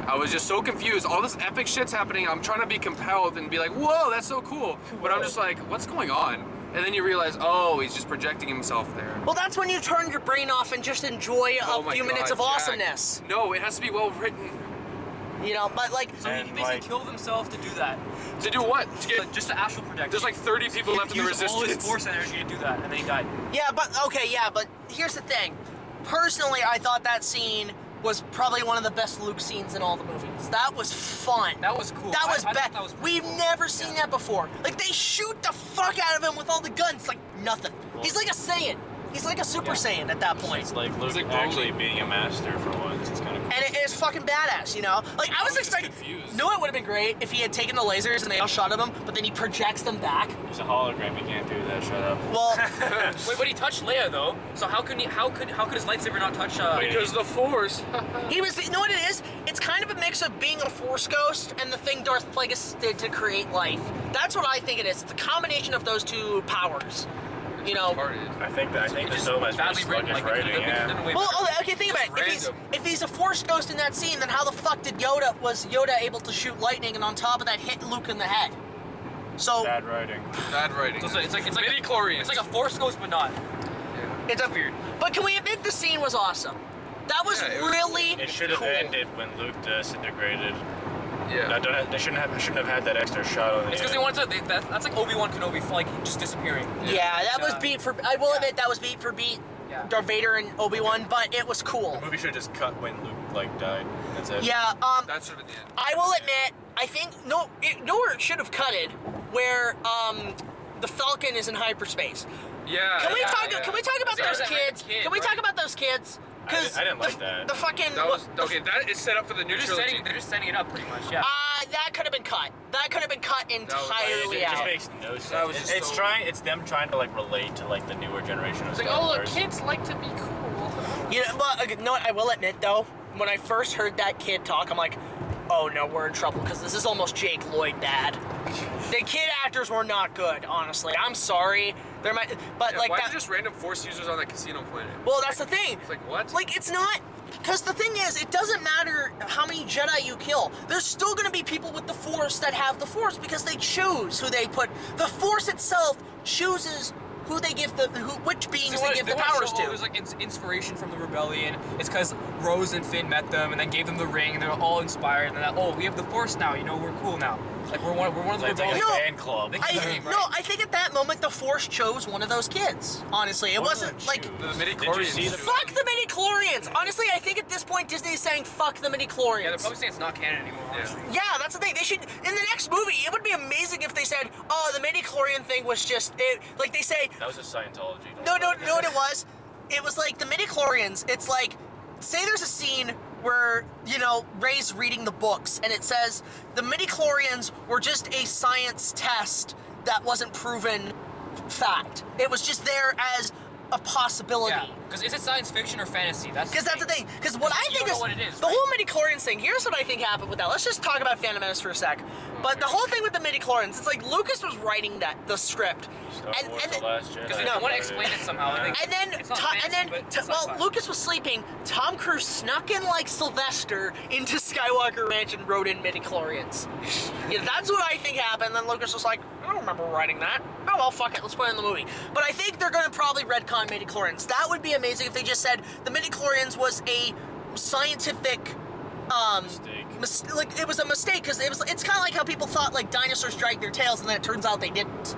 I was just so confused. All this epic shit's happening. I'm trying to be compelled and be like, whoa, that's so cool. But I'm just like, what's going on? And then you realize, oh, he's just projecting himself there. Well, that's when you turn your brain off and just enjoy a few minutes of awesomeness. No, it has to be well written. You know, but like... So he basically killed himself to do that. To do what? Just to astral project. There's like 30 people left in the resistance. All his force energy to do that, and then he died. Yeah, but here's the thing. Personally, I thought that scene was probably one of the best Luke scenes in all the movies. That was fun. That was cool. That was I bad. thought that was We've cool. never seen that before. Like, they shoot the fuck out of him with all the guns. Like, nothing. He's like a Saiyan. He's like a Super Saiyan at that point. It's like Luke like actually being a master for once. It's kind of cool. And it's fucking badass, you know? Like, I was expecting... confused. No, it would have been great if he had taken the lasers and they all shot at him, but then he projects them back. He's a hologram. He can't do that. Shut up. Well, Wait, but he touched Leia though. So how could his lightsaber not touch? Because the Force. he was... You know what it is? It's kind of a mix of being a Force ghost and the thing Darth Plagueis did to create life. That's what I think it is. It's a combination of those two powers. You know... I think the film has very sluggish writing. Yeah. Well, okay, think about it. If he's a Force ghost in that scene, then how the fuck did was Yoda able to shoot lightning and on top of that hit Luke in the head? So Bad writing. Bad writing. So it's like midi-chlorians. It's like a force ghost, but not. it's a weird. But can we admit the scene was awesome? That was really It should have cool. ended when Luke disintegrated. Yeah. They shouldn't have had that extra shot on the It's because they wanted to. That's like Obi-Wan Kenobi, like just disappearing. Yeah, that was beat for. I will admit that was beat for beat. Yeah. Darth Vader and Obi-Wan, but it was cool. The movie should have just cut when Luke died. That's it. Yeah. That should have been the end. I will admit, I think nowhere it should have cutted where the Falcon is in hyperspace. Yeah. Can we yeah, talk? yeah. Can we talk about There's those that kids? kid, Can we right? talk about those kids? Because I didn't like that. The fucking. That was okay. That is set up for the new trilogy. They're just setting it up pretty much. Yeah. That could have been cut. That could have been cut entirely It just out. makes no sense. That was just It's them trying to like relate to like the newer generation of It's like, Star oh look, Wars. kids like to be cool. You know, but you know what? I will admit though, when I first heard that kid talk, I'm like, oh no, we're in trouble because this is almost Jake Lloyd dad. The kid actors were not good, honestly. I'm sorry. There might, but Yeah, like why that. are there just random Force users on that casino planet? Well, that's the thing. It's like what? Like, it's not. Because the thing is, it doesn't matter how many Jedi you kill. There's still going to be people with the Force that have the Force because they choose who they put. The Force itself chooses who they give which beings they give the powers to. It was like inspiration from the rebellion. It's because Rose and Finn met them and then gave them the ring. And they're all inspired. And then, we have the Force now. You know, we're cool now. Like we're one of the It's like rebellion. a fan club. I think at that moment the Force chose one of those kids. Honestly, it wasn't like The midi Did you see the fuck the midi-chlorians. Honestly, I think at this point Disney is saying fuck the midi-chlorians. Yeah, they're probably saying it's not canon anymore. Honestly. Yeah, that's the thing. They should in the next movie. It would be amazing if they said, "Oh, the midi-chlorian thing was just it." Like they say, That was a Scientology. No, what it was? It was like the midi-chlorians. It's like, say there's a scene where, you know, Rey's reading the books and it says the midi-chlorians were just a science test that wasn't proven fact. It was just there as a possibility. Yeah. Because is it science fiction or fantasy? That's the thing. Because what I You think don't is, know what it is, the right? whole midi-chlorians thing, here's what I think happened with that. Let's just talk about Phantom Menace for a sec. But the whole thing with the midi-chlorians, it's like Lucas was writing the script. Star Wars: The Last Jedi. Because they want to explain it somehow. I think And then, it's not fantasy, but it's while sci-fi. Lucas was sleeping, Tom Cruise snuck in like Sylvester into Skywalker Ranch and wrote in midi-chlorians. Yeah, that's what I think happened. Then Lucas was like, I don't remember writing that. Oh well, fuck it, let's put it in the movie. But I think they're going to probably retcon midi-chlorians. That would be amazing if they just said the midi-chlorians was a scientific Mistake. it was a mistake because it's kind of like how people thought like dinosaurs dragged their tails and then it turns out they didn't,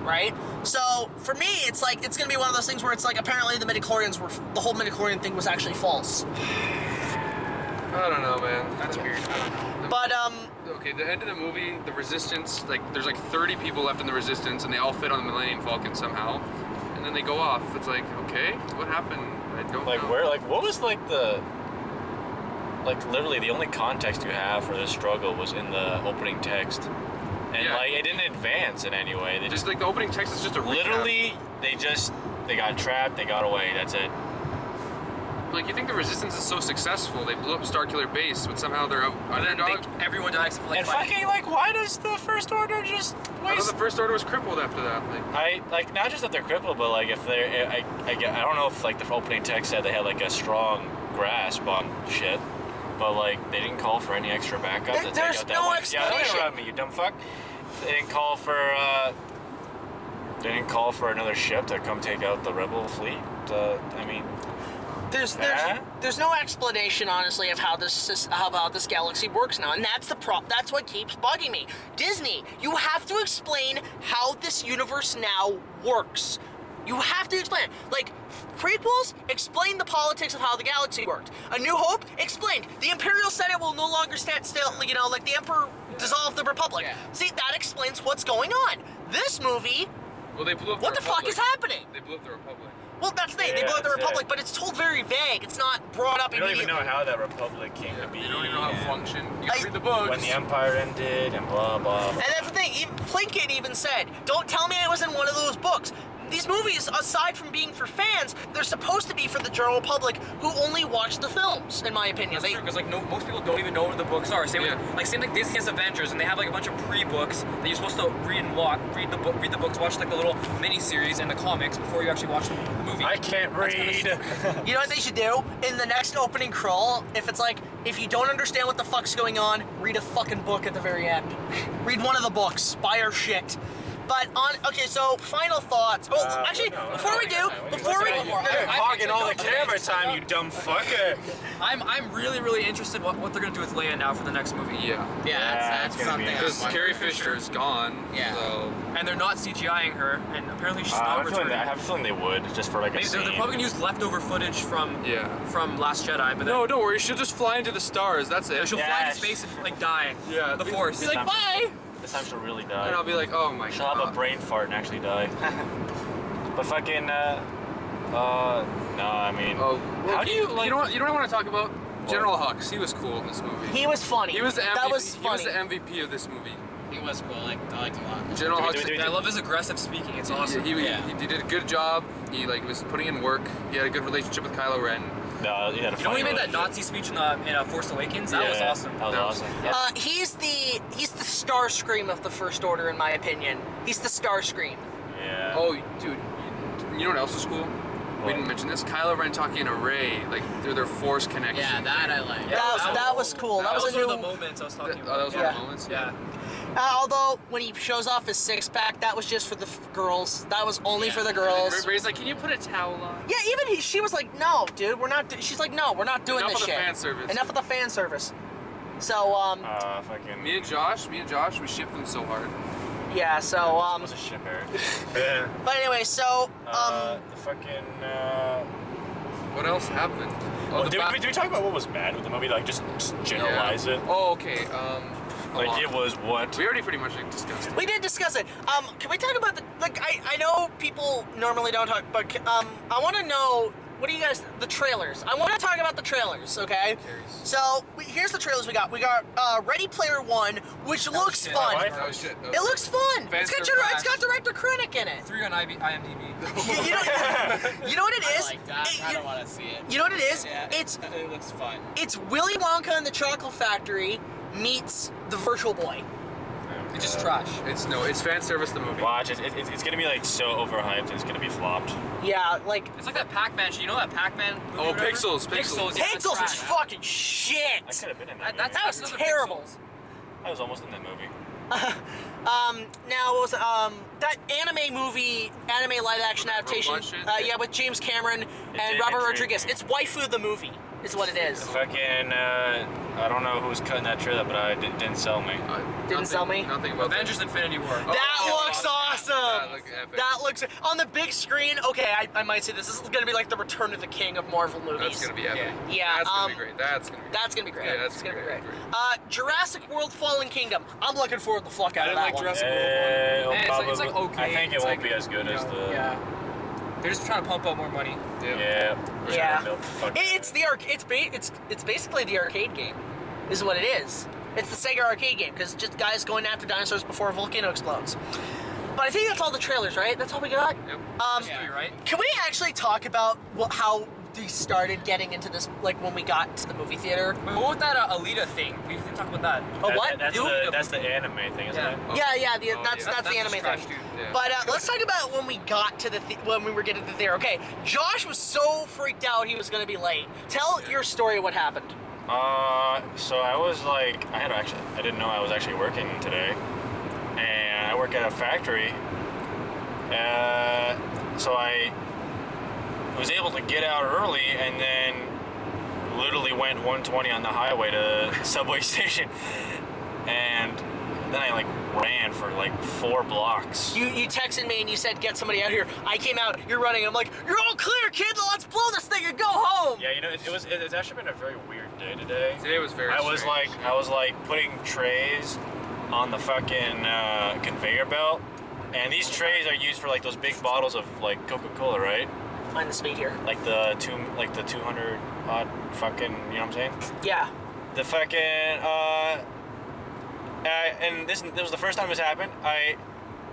right? So for me it's like it's gonna be one of those things where it's like apparently the midi-chlorians were the whole midi-chlorian thing was actually false. I don't know, man. That's weird. But Okay, the end of the movie, the Resistance, like there's like 30 people left in the Resistance, and they all fit on the Millennium Falcon somehow, and then they go off. It's like, okay, what happened? I don't know. What was literally the only context you have for this struggle was in the opening text, and Yeah. it didn't advance in any way. They Just like the opening text is just a recap. literally they got trapped, they got away. That's it. like you think the Resistance is so successful, they blew up Starkiller Base, but somehow they're underdog. Everyone dies for like And 5 fucking like, why does the First Order just I know waste? the First Order was crippled after that. Like, I like not just that they're crippled, but like if they're, I don't know if like the opening text said they had like a strong grasp on shit, but like they didn't call for any extra backup to take There's out that no one. explanation. Yeah, don't interrupt me, you dumb fuck. They didn't call for another ship to come take out the rebel fleet. I mean, There's no explanation, honestly, of how this galaxy works now, and that's that's what keeps bugging me. Disney, you have to explain how this universe now works. You have to explain it. Like, prequels explain the politics of how the galaxy worked. A New Hope explained the Imperial Senate will no longer stand still. You know, like the Emperor dissolved the Republic. Yeah. See, that explains what's going on. This movie, well, they blew up. what the the fuck Republic. is happening? They blew up the Republic. Well, that's the thing. They Yeah, blew up the that's it. Republic, but it's told very vague. It's not brought up we don't immediately. even know how that Republic came to be. You don't even know how to function. You I- read the books. When the Empire ended and blah blah. And that's the thing. Even Plinkett even said, "Don't tell me I was in one of those books." These movies, aside from being for fans, they're supposed to be for the general public who only watch the films, in my opinion. That's true, because like most people don't even know what the books are. Same like Disney's Avengers, and they have like a bunch of pre-books that you're supposed to read and watch, read the books, watch like the little mini-series and the comics before you actually watch the movie. I can't That's kinda read. You know what they should do? In the next opening crawl, if you don't understand what the fuck's going on, read a fucking book at the very end. Read one of the books. Buy our shit. But okay, so final thoughts. Oh, actually, before we You're hogging all the camera time, you dumb fucker. I'm really interested what they're gonna do with Leia now for the next movie. Yeah. Yeah, that's it's gonna be something. I'm Because wondering Carrie for Fisher sure. is gone. Yeah. So And they're not CGIing her, and apparently she's I not have a feeling returning. I have a feeling they would just for like a They're scene. probably gonna use leftover footage from Last Jedi, but then no, don't worry. She'll just fly into the stars. That's it. she'll fly Yeah, into space and like die. Yeah, the be- Force. be like, bye. This time she'll really die. And I'll be like, oh my She'll god. have a brain fart and actually die. But fucking, no, I mean, Oh, well, how do you like? You know what? You know what I want to talk about? General Hux. He was cool in this movie. He was funny. He was the MVP. That was He was funny. the MVP of this movie. He was cool. I liked him a lot. General Do Hux. we- I love his aggressive speaking. It's awesome. He did a good job. He like was putting in work. He had a good relationship with Kylo Ren. No, he had a You know when he funny made that relationship. Nazi speech in Force Awakens? That was Yeah, awesome. That was awesome. He's the Starscream of the First Order, in my opinion. He's the Starscream. Yeah. Oh, dude. You know what else was cool? We didn't mention this. Kylo Ren talking to Rey, like through their Force connection. Yeah, that I like. That was cool. That was a Those were new. the moments I was talking Oh, about. that was one of the moments. Yeah. Although when he shows off his six-pack, that was just for the girls. That was only for the girls. Rey's like, can you put a towel on? Yeah, even she was like, "No, dude, we're not." She's like, "No, we're not doing Enough this of the shit." fan service. Enough of the fan service. So, Fucking. Me and Josh, we shipped them so hard. yeah. So, was a shipper. Yeah. but anyway, so, The fucking. What else happened? Well, the did ba- we talk about what was bad with the movie? Like, just generalize Yeah. it. Oh, okay. Like, it was what? We already pretty much like, discussed it. we did discuss it. Can we talk about the I know people normally don't talk, but I want to know. What do you guys, the trailers? I want to talk about the trailers, okay? So, here's the trailers we got. We got Ready Player One, which looks shit. fun. Why? That was shit. It looks fun. Fans It's got Director Krennic in it. 3 on IMDb. You know what it I is? like that. I don't want to see it. You know what it is? Yeah, it looks fun. It's Willy Wonka and the Chocolate Factory meets the Virtual Boy. It's just trash. It's fan service the movie. Watch it. It's gonna be like so overhyped. It's gonna be flopped. Yeah, like It's like that Pac-Man shit. You know that Pac-Man movie? Oh, or whatever? Pixels. Pixels. Yeah, it's Pixels is trash. fucking shit. I could have been in that. That's That was another terrible. Pixels. I was almost in that movie. Now what was that anime live action adaptation? Robot shit? Yeah, with James Cameron and did Robert intrigue Rodriguez. me. It's Waifu the movie, is what it is. Fucking. I don't know who was cutting that trailer, but it didn't sell me. Didn't sell me? Nothing about Avengers Infinity War. That looks awesome. That looks epic. That looks on the big screen. Okay, I might say this is gonna be like the Return of the King of Marvel movies. That's gonna be epic. Yeah, That's gonna be great. That's gonna be. That's gonna be great. Yeah, that's It's gonna be gonna great. be Jurassic World: Fallen Kingdom. I'm looking forward to the fuck out I of didn't that like one. Jurassic It's like okay. I think it It's won't like- be as good as the. Yeah. They're just trying to pump out more money. Yeah. We're Yeah. trying to milk the fuck out of It's the it's basically the arcade game, is what it is. It's the Sega arcade game because just guys going after dinosaurs before a volcano explodes. But I think that's all the trailers, right? That's all we got. Yep. Yeah. Right? Can we actually talk about how started getting into this, like when we got to the movie theater. Wait, what was that Alita thing? We didn't talk about that. Oh, what? That's the anime thing, isn't it? That's the anime thing. trash, dude. Yeah. But let's talk about when we got to when we were getting to the theater. Okay, Josh was so freaked out he was gonna be late. Tell your story. What happened? So I was like, I didn't know I was actually working today, and I work at a factory. So I was able to get out early, and then literally went 120 on the highway to the subway station, and then I like ran for like 4 blocks. You texted me and you said get somebody out here. I came out. You're running. I'm like, you're all clear, kid. Let's blow this thing and go home. Yeah, you know, it's actually been a very weird day today. Today was very I was like putting trays on the fucking conveyor belt, and these trays are used for like those big bottles of like Coca-Cola, right? Mind the speed here. Like the 200 odd fucking, you know what I'm saying? Yeah. The fucking and this was the first time this happened. I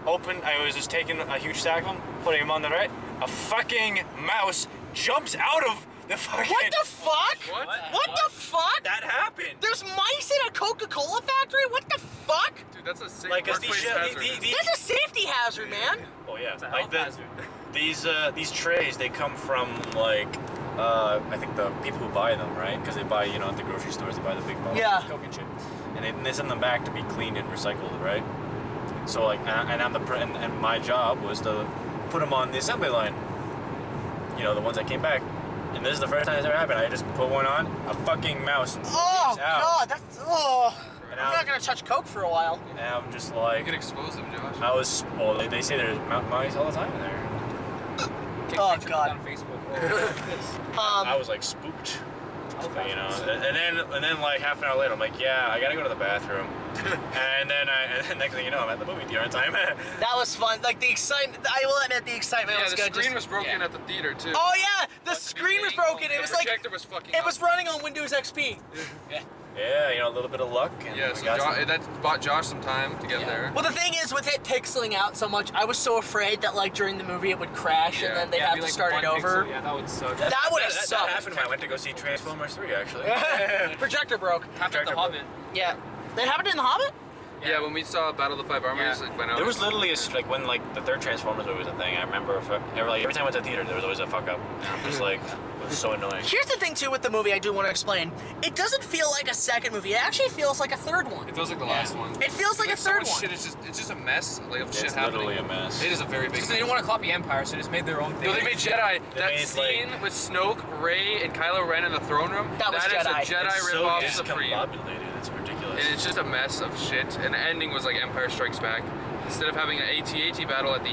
was just taking a huge stack of them, putting them on the right. A fucking mouse jumps out of the fucking. What the fuck? What? The fuck? That happened. There's mice in a Coca-Cola factory? What the fuck? Dude, that's a sick Like, 'cause workplace these- hazard. That's a safety hazard, man. Oh yeah, It's a like health hazard. these trays, they come from like I think the people who buy them, right? Because they buy, you know, at the grocery stores, they buy the big bottles Yeah. of Coke and shit, and they send them back to be cleaned and recycled, right? So like, and I'm and my job was to put them on the assembly line. You know, the ones that came back. And this is the first time it's ever happened. I just put one on, a fucking mouse Oh leaps out. god, that's And I'm not gonna touch Coke for a while. And I'm just You like, can expose them, Josh. well, they say there's mice all the time in there. Oh, Picture God. On Facebook. I was like spooked. You know, and then like half an hour later, I'm like, yeah, I gotta go to the bathroom. and then next thing you know, I'm at the movie theater on time. That was fun. Like the excitement. I will admit the excitement Yeah, was the good. screen Just- was broken at the theater too. Oh yeah, the screen was broken. It was the like projector was fucking. it was running on Windows XP. yeah, you know, a little bit of luck. And Yeah, we so got some- that bought Josh some time to get there. Well, the thing is, with it pixeling out so much, I was so afraid that like during the movie it would crash Yeah. and then they'd Yeah, have be to like start it one over. pixel. Yeah, that would suck. That would have That sucked. happened when I went to go see Transformers 3, actually. Projector broke. Happened at the Hobbit. Yeah. That happened in The Hobbit? Yeah, when we saw Battle of the Five Armies, Yeah. like went out. There was literally like when like the third Transformers movie was a thing. I remember every time I went to the theater, there was always a fuck up. And I'm just like, it was so annoying. Here's the thing too with the movie I do want to explain. It doesn't feel like a second movie. It actually feels like a third one. It feels like the last one. It feels like a so third much one. shit. It's just a mess like of shit It's happening. literally a mess. It is a very big. Because they didn't want to copy Empire, so they just made their own thing. No, they made Jedi. That made, scene with Snoke, Rey, and Kylo Ren in the throne room. That was is Jedi. a Jedi It's so ripoff supreme. discombobulated. It's ridiculous. And it's just a mess of shit. And the ending was like Empire Strikes Back. Instead of having an AT-AT battle at the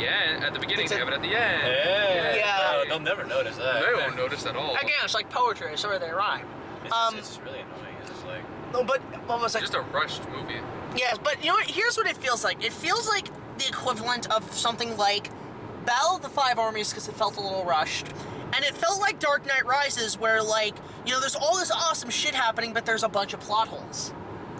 beginning, It's a- they have it at the end. Yeah. No, they'll never notice that. They won't notice at all. Again, it's like poetry. It's where they rhyme. It's just really annoying. It's just like, No, but what was I? Just a rushed movie. Yes, but you know what? Here's what it feels like. It feels like the equivalent of something like Battle of the Five Armies because it felt a little rushed. And it felt like Dark Knight Rises where, like, you know, there's all this awesome shit happening, but there's a bunch of plot holes.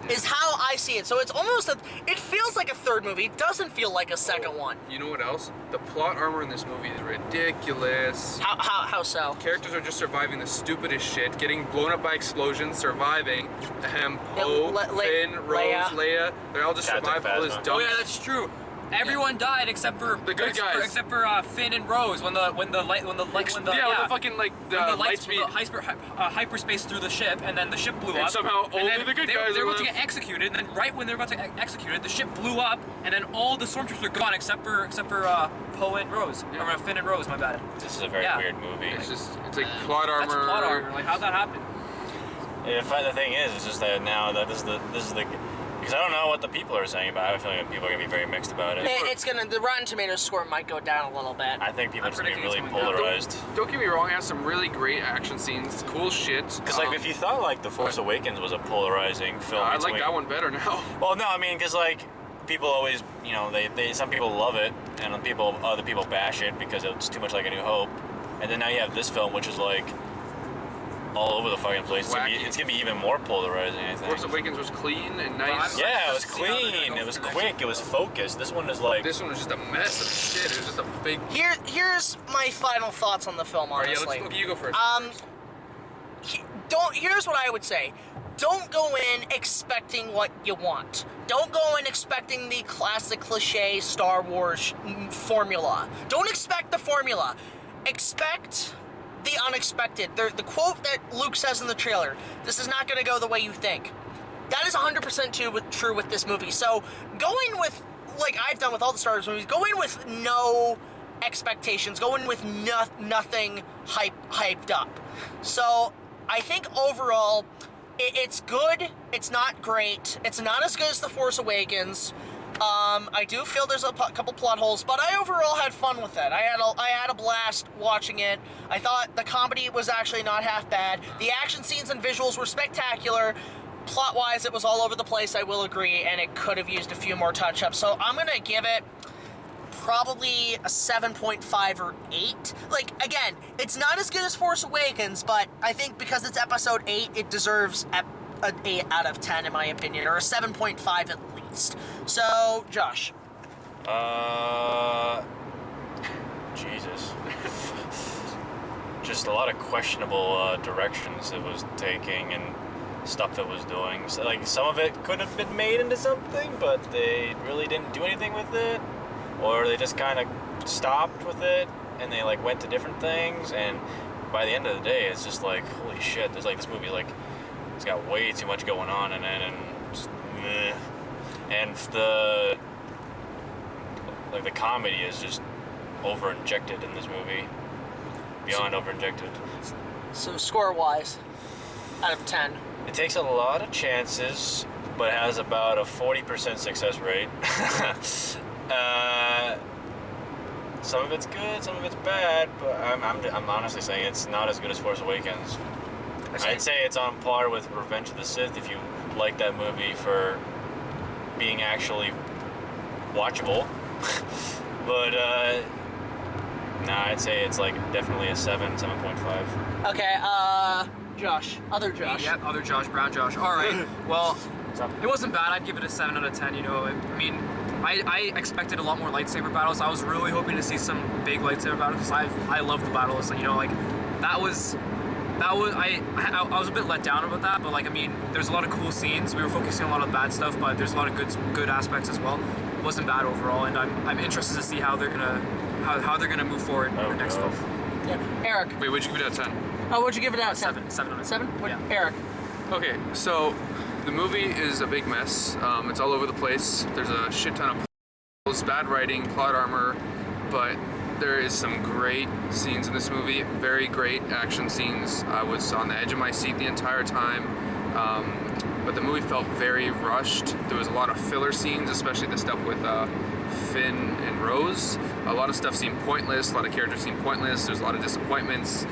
Is how I see it. So it's almost it feels like a third movie. It doesn't feel like a second one. You know what else? The plot armor in this movie is ridiculous. How so? Characters are just surviving the stupidest shit, getting blown up by explosions, surviving. Yeah, Poe, Finn, Rose, Leia. Leia. They're all just Captain surviving all this Phasma. dumb. Oh yeah, that's true. Everyone died except for The good guys. Except for Finn and Rose when the fucking like the when the light lights speed. hyperspace through the ship, and then the ship blew And up. somehow only then the good they, guys they were about to alive. get executed, and then right when they were about to get executed, the ship blew up, and then all the stormtroopers were gone except for Poe and Rose. Yeah. Or Finn and Rose. My bad. this is a very Yeah. weird movie. It's like plot armor. That's plot armor. Like how'd that happen? The thing is, it's just that now that this is the because I don't know what the people are saying about it. I have a feeling that people are gonna be very mixed about it. The Rotten Tomatoes score might go down a little bit. I think people are I'm just gonna be really predicting it's going down. polarized. Don't get me wrong, it has some really great action scenes, cool shit. Because like if you thought like The Force Awakens was a polarizing film, I like between- that one better now. Well, no, I mean, because like people always, you know, they some people love it, and other people bash it because it's too much like A New Hope, and then now you have this film, which is like all over the fucking place. Wacky. It's gonna be even more polarizing, I think. Force Awakens was clean and nice. Yeah, it was clean. It was quick. It was focused. This one is like. This one was just a mess of shit. It was just a big. Here's my final thoughts on the film. Honestly, Alright, yeah, okay, you go first. Here's what I would say. Don't go in expecting what you want. Don't go in expecting the classic cliche Star Wars formula. Don't expect the formula. Expect the unexpected. The quote that Luke says in the trailer, this is not going to go the way you think. That is 100% true with this movie. So go in with, like I've done with all the Star Wars movies, go in with no expectations. Go in with nothing hyped up. So I think overall, it's good. It's not great. It's not as good as The Force Awakens. I do feel there's a couple plot holes, but I overall had fun with it. I had a blast watching it. I thought the comedy was actually not half bad. The action scenes and visuals were spectacular. Plot-wise, it was all over the place, I will agree, and it could have used a few more touch-ups. So I'm gonna give it probably a 7.5 or 8. Like, again, it's not as good as Force Awakens, but I think because it's episode 8, it deserves an 8 out of 10 in my opinion, or a 7.5 at least. So, Josh. Jesus. Just a lot of questionable directions it was taking and stuff it was doing. So, like, some of it could have been made into something, but they really didn't do anything with it. Or they just kind of stopped with it and they like went to different things, and by the end of the day it's just like, holy shit, there's like this movie, like it's got way too much going on in it, and just, meh. And the comedy is just over injected in this movie, beyond over injected. So score-wise, out of 10. It takes a lot of chances, but has about a 40% success rate. Some of it's good, some of it's bad, but I'm honestly saying it's not as good as Force Awakens. I'd say it's on par with Revenge of the Sith if you like that movie for being actually watchable. But nah, I'd say it's like definitely a 7.5. Okay, Josh. Other Josh. Yep, other Josh, Brown Josh. All right. Well, it wasn't bad. I'd give it a 7 out of 10. You know, I mean, I expected a lot more lightsaber battles. I was really hoping to see some big lightsaber battles because I love the battles. You know, like that was I was a bit let down about that. But like, I mean, there's a lot of cool scenes. We were focusing on a lot of bad stuff, but there's a lot of good aspects as well. It wasn't bad overall, and I'm interested to see how they're gonna move forward in the next film. Yeah. Eric. Wait, what'd you give it out of 10? Oh, what'd you give it out? 7 out of 10. 7? Yeah. Eric. Okay, so the movie is a big mess. It's all over the place. There's a shit ton of bad writing, plot armor, but there is some great scenes in this movie. Very great action scenes. I was on the edge of my seat the entire time. But the movie felt very rushed. There was a lot of filler scenes, especially the stuff with Finn and Rose. A lot of stuff seemed pointless. A lot of characters seemed pointless. There's a lot of disappointments.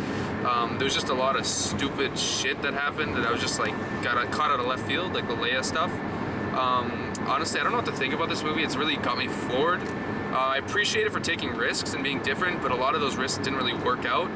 There was just a lot of stupid shit that happened that I was just like got caught out of left field, like the Leia stuff. Honestly, I don't know what to think about this movie. It's really got me floored. I appreciate it for taking risks and being different, but a lot of those risks didn't really work out.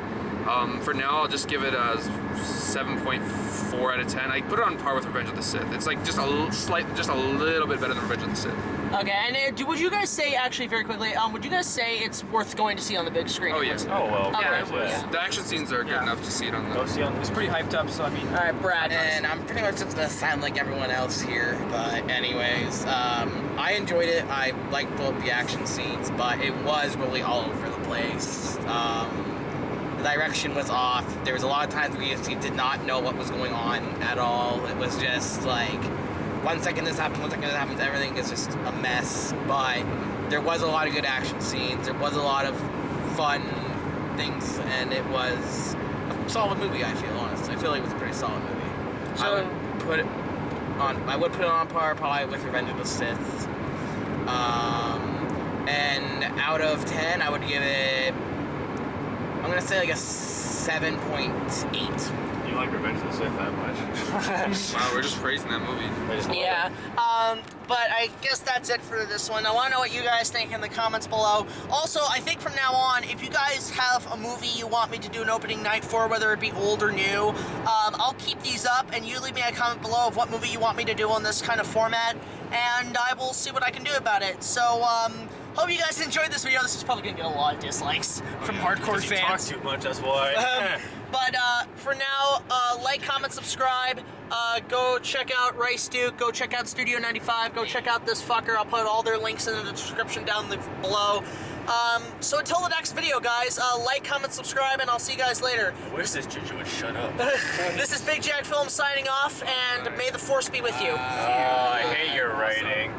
For now, I'll just give it a 7.4 out of 10. I put it on par with Revenge of the Sith. It's like just a little bit better than Revenge of the Sith. Okay, and would you guys say, actually very quickly, would you guys say it's worth going to see on the big screen? Oh, yes. Oh, well. Okay. Yeah. The action scenes are good enough to see it on the... Go see on It was pretty hyped up, so I mean. All right, Brad. And I'm pretty much just gonna sound like everyone else here, but anyways, I enjoyed it. I liked both the action scenes, but it was really all over the place. The direction was off. There was a lot of times we just did not know what was going on at all. It was just like 1 second this happens, 1 second that happens. Everything is just a mess. But there was a lot of good action scenes. There was a lot of fun things, and it was a solid movie. I feel honestly. I feel like it was a pretty solid movie. So- I would put it on par probably with Revenge of the Sith. And out of 10, I would give it. I'm gonna say like a 7.8. You like Revenge of the Sith that much? Wow, we're just praising that movie. I just love Yeah, it. but I guess that's it for this one. I want to know what you guys think in the comments below. Also, I think from now on, if you guys have a movie you want me to do an opening night for, whether it be old or new, I'll keep these up, and you leave me a comment below of what movie you want me to do on this kind of format, and I will see what I can do about it. So, hope you guys enjoyed this video. This is probably going to get a lot of dislikes from hardcore Because you fans. talk too much, that's why. But for now, like, comment, subscribe. Go check out Rice Duke. Go check out Studio 95. Go check out this fucker. I'll put all their links in the description down below. So until the next video, guys, like, comment, subscribe, and I'll see you guys later. I wish this Ginger would shut up. This is BigJackFilms signing off, and may the force be with you. Oh, I hate your writing.